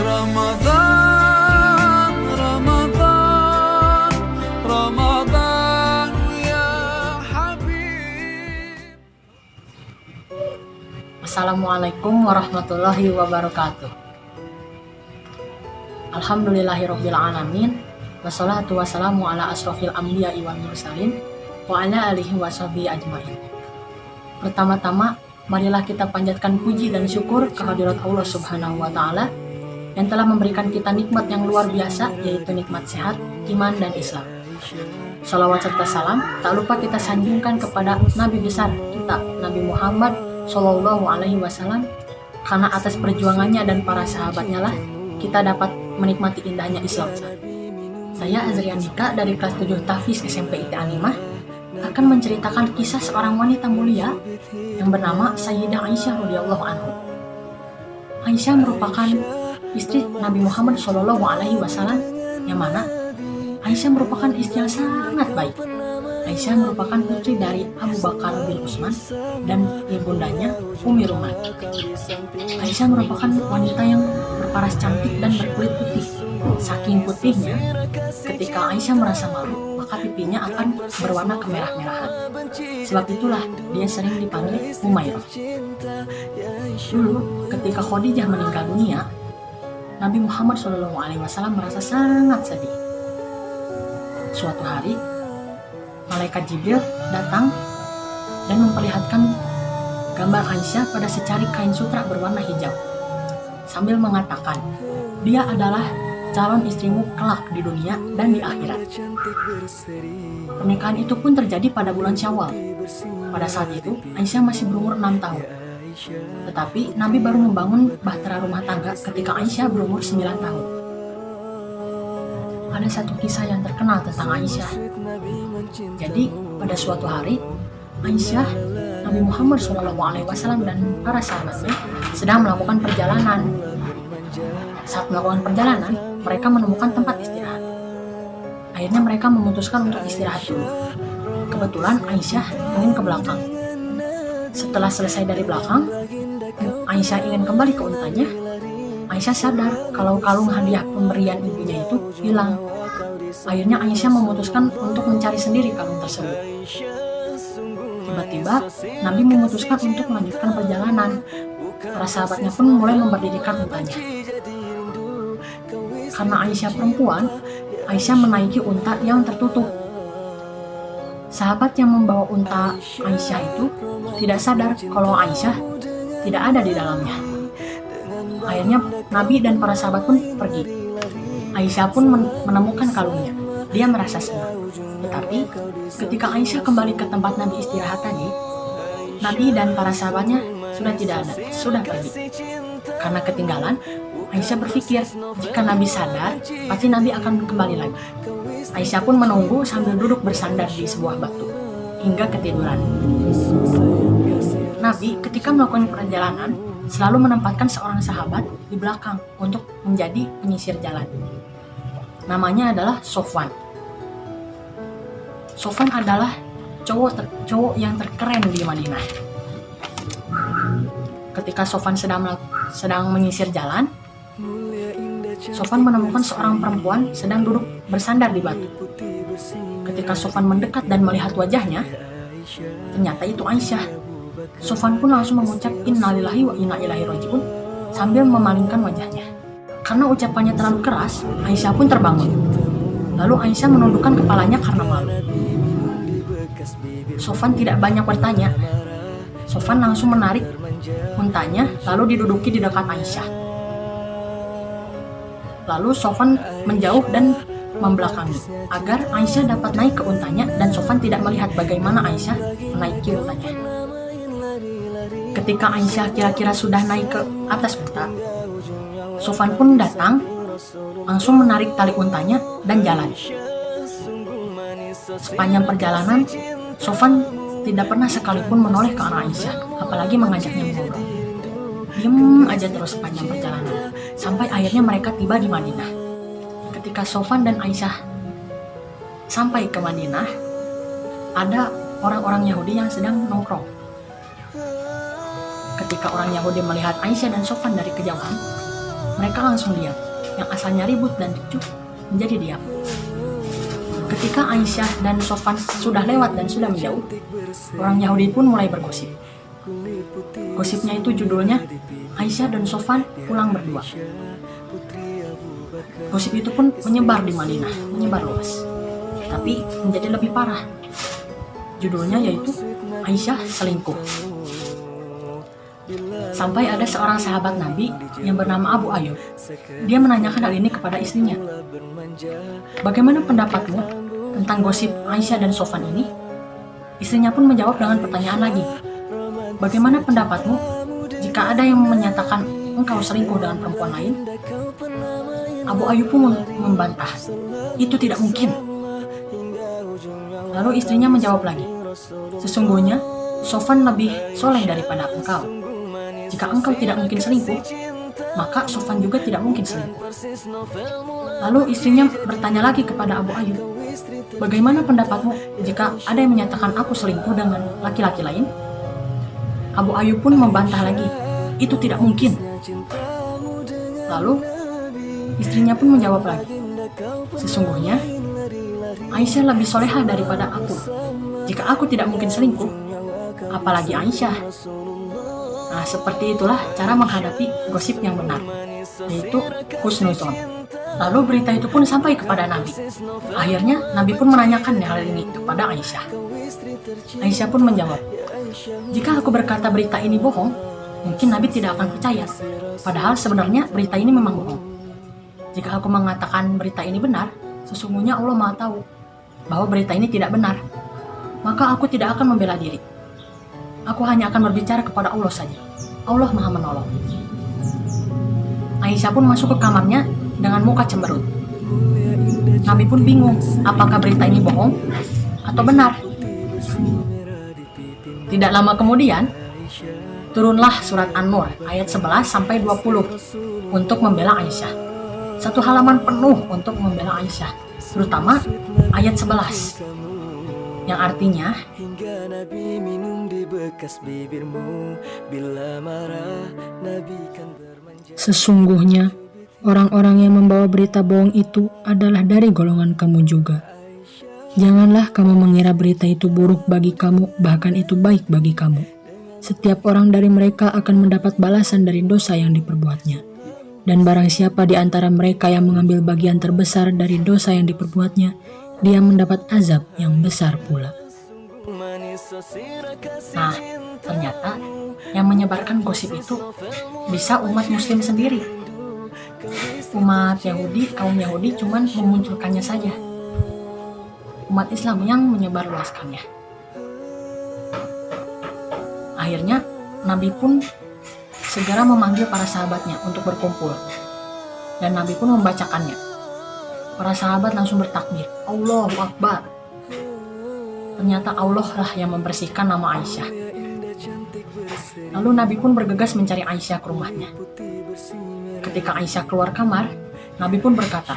رمضان رمضان رمضان يا حبيب. Assalamualaikum warahmatullahi wabarakatuh. Alhamdulillahirabbil alamin. Wassalatu wassalamu ala asrofil anbiya'i wal mursalin wa ala alihi washabihi ajmain. Pertama-tama, marilah kita panjatkan puji dan syukur kehadirat Allah Subhanahu wa taala yang telah memberikan kita nikmat yang luar biasa, yaitu nikmat sehat, iman dan Islam. Salawat serta salam tak lupa kita sanjungkan kepada Nabi besar kita, Nabi Muhammad Shallallahu Alaihi Wasallam, karena atas perjuangannya dan para sahabatnya lah kita dapat menikmati indahnya Islam. Saya Azrian Dika dari kelas 7 Tahfiz SMP ITA 5 akan menceritakan kisah seorang wanita mulia yang bernama Sayyidah Aisyah radhiyallahu anha. Aisyah merupakan istri Nabi Muhammad Shallallahu Alaihi Wasallam, yang mana Aisyah merupakan istri yang sangat baik. Aisyah merupakan putri dari Abu Bakar bin Utsman dan ibundanya Ummi Ruman. Aisyah merupakan wanita yang berparas cantik dan berkulit putih. Saking putihnya, ketika Aisyah merasa malu, maka pipinya akan berwarna kemerah-merahan. Sebab itulah dia sering dipanggil Umairah. Dulu, ketika Khadijah meninggal dunia, Nabi Muhammad SAW merasa sangat sedih. Suatu hari, Malaikat Jibril datang dan memperlihatkan gambar Aisyah pada secari kain sutra berwarna hijau, sambil mengatakan, dia adalah calon istrimu kelak di dunia dan di akhirat. Pernikahan itu pun terjadi pada bulan Syawal. Pada saat itu, Aisyah masih berumur 6 tahun. Tetapi Nabi baru membangun bahtera rumah tangga ketika Aisyah berumur 9 tahun. Ada satu kisah yang terkenal tentang Aisyah. Jadi, pada suatu hari, Aisyah, Nabi Muhammad SAW dan para sahabatnya sedang melakukan perjalanan. Saat melakukan perjalanan, mereka menemukan tempat istirahat. Akhirnya mereka memutuskan untuk istirahat dulu. Kebetulan Aisyah ingin ke belakang. Setelah selesai dari belakang, Aisyah ingin kembali ke untanya. Aisyah sadar kalau kalung hadiah pemberian ibunya itu hilang. Akhirnya Aisyah memutuskan untuk mencari sendiri kalung tersebut. Tiba-tiba Nabi memutuskan untuk melanjutkan perjalanan. Para sahabatnya pun mulai memberdirikan untanya. Karena Aisyah perempuan, Aisyah menaiki unta yang tertutup. Sahabat yang membawa unta Aisyah itu tidak sadar kalau Aisyah tidak ada di dalamnya. Akhirnya Nabi dan para sahabat pun pergi. Aisyah pun menemukan kalungnya. Dia merasa senang. Tetapi ketika Aisyah kembali ke tempat Nabi istirahat tadi, Nabi dan para sahabatnya sudah tidak ada, sudah pergi. Karena ketinggalan, Aisyah berpikir jika Nabi sadar, pasti Nabi akan kembali lagi. Aisyah pun menunggu sambil duduk bersandar di sebuah batu hingga ketiduran. Nabi ketika melakukan perjalanan selalu menempatkan seorang sahabat di belakang untuk menjadi penyisir jalan. Namanya adalah Sofwan. Sofwan adalah cowok yang terkeren di Madinah. Ketika Sofwan sedang menyisir jalan, Sofwan menemukan seorang perempuan sedang duduk bersandar di batu. Ketika Sofwan mendekat dan melihat wajahnya, ternyata itu Aisyah. Sofwan pun langsung mengucap innalillahi wa inna ilaihi raji'un sambil memalingkan wajahnya. Karena ucapannya terlalu keras, Aisyah pun terbangun. Lalu Aisyah menundukkan kepalanya karena malu. Sofwan tidak banyak bertanya. Sofwan langsung menarik untanya lalu diduduki di dekat Aisyah. Lalu Sofwan menjauh dan membelakangi agar Aisyah dapat naik ke untanya dan Sofwan tidak melihat bagaimana Aisyah menaiki untanya. Ketika Aisyah kira-kira sudah naik ke atas unta, Sofwan pun datang, langsung menarik tali untanya dan jalan. Sepanjang perjalanan, Sofwan tidak pernah sekalipun menoleh ke arah Aisyah, apalagi mengajaknya ngobrol. Diam aja terus sepanjang perjalanan, sampai akhirnya mereka tiba di Madinah. Ketika Sofwan dan Aisyah sampai ke Madinah, ada orang-orang Yahudi yang sedang nongkrong. Ketika orang Yahudi melihat Aisyah dan Sofwan dari kejauhan, mereka langsung diam. Yang asalnya ribut dan ricuh menjadi diam. Ketika Aisyah dan Sofwan sudah lewat dan sudah menjauh, orang Yahudi pun mulai bergosip. Gosipnya itu judulnya Aisyah dan Sofwan pulang berdua. Gosip itu pun menyebar di Madinah, menyebar luas. Tapi menjadi lebih parah. Judulnya yaitu Aisyah selingkuh. Sampai ada seorang sahabat Nabi yang bernama Abu Ayyub. Dia menanyakan hal ini kepada istrinya. Bagaimana pendapatmu tentang gosip Aisyah dan Sofwan ini? Istrinya pun menjawab dengan pertanyaan lagi. Bagaimana pendapatmu jika ada yang menyatakan engkau selingkuh dengan perempuan lain? Abu Ayyub pun membantah. Itu tidak mungkin. Lalu istrinya menjawab lagi. Sesungguhnya Sofwan lebih soleh daripada engkau. Jika engkau tidak mungkin selingkuh, maka Sofwan juga tidak mungkin selingkuh. Lalu istrinya bertanya lagi kepada Abu Ayyub, bagaimana pendapatmu jika ada yang menyatakan aku selingkuh dengan laki-laki lain? Abu Ayyub pun membantah lagi, itu tidak mungkin. Lalu istrinya pun menjawab lagi, sesungguhnya Aisyah lebih soleha daripada aku. Jika aku tidak mungkin selingkuh, apalagi Aisyah. Nah, seperti itulah cara menghadapi gosip yang benar, yaitu husnuzon. Lalu berita itu pun sampai kepada Nabi. Akhirnya Nabi pun menanyakan hal ini kepada Aisyah. Aisyah pun menjawab, jika aku berkata berita ini bohong, mungkin Nabi tidak akan percaya. Padahal sebenarnya berita ini memang bohong. Jika aku mengatakan berita ini benar, sesungguhnya Allah Maha tahu bahwa berita ini tidak benar. Maka aku tidak akan membela diri. Aku hanya akan berbicara kepada Allah saja. Allah Maha menolong. Aisyah pun masuk ke kamarnya dengan muka cemberut. Nabi pun bingung, apakah berita ini bohong atau benar. Tidak lama kemudian, turunlah surat An-Nur ayat 11 sampai 20 untuk membela Aisyah. Satu halaman penuh untuk membela Aisyah, terutama ayat 11 yang artinya, Nabi minum di bekas bibirmu, bila marah Nabi kan bermanja. Sesungguhnya orang-orang yang membawa berita bohong itu adalah dari golongan kamu juga. Janganlah kamu mengira berita itu buruk bagi kamu, bahkan itu baik bagi kamu. Setiap orang dari mereka akan mendapat balasan dari dosa yang diperbuatnya. Dan barang siapa di antara mereka yang mengambil bagian terbesar dari dosa yang diperbuatnya, dia mendapat azab yang besar pula. Nah, ternyata yang menyebarkan gosip itu bisa umat muslim sendiri. Umat Yahudi, kaum Yahudi cuman memunculkannya saja. Umat Islam yang menyebarluaskannya. Akhirnya Nabi pun segera memanggil para sahabatnya untuk berkumpul. Dan Nabi pun membacakannya. Para sahabat langsung bertakbir, Allahu Akbar. Ternyata Allah lah yang membersihkan nama Aisyah. Lalu Nabi pun bergegas mencari Aisyah ke rumahnya. Ketika Aisyah keluar kamar, Nabi pun berkata,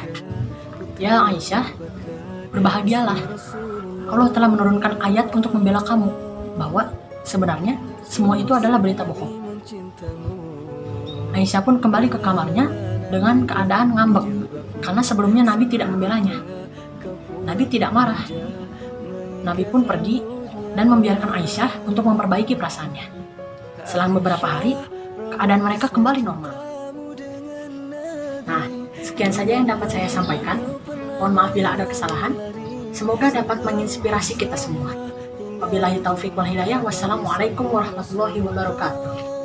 ya Aisyah, berbahagialah. Allah telah menurunkan ayat untuk membela kamu, bahwa sebenarnya semua itu adalah berita bohong. Aisyah pun kembali ke kamarnya dengan keadaan ngambek, karena sebelumnya Nabi tidak membelanya. Nabi tidak marah. Nabi pun pergi dan membiarkan Aisyah untuk memperbaiki perasaannya. Selang beberapa hari, keadaan mereka kembali normal. Nah, sekian saja yang dapat saya sampaikan. Mohon maaf bila ada kesalahan. Semoga dapat menginspirasi kita semua. Wabillahi taufiq wal hidayah. Wassalamualaikum warahmatullahi wabarakatuh.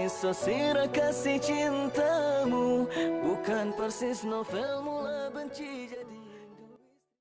Sesirah kasih cintamu, bukan persis novel mula benci jadi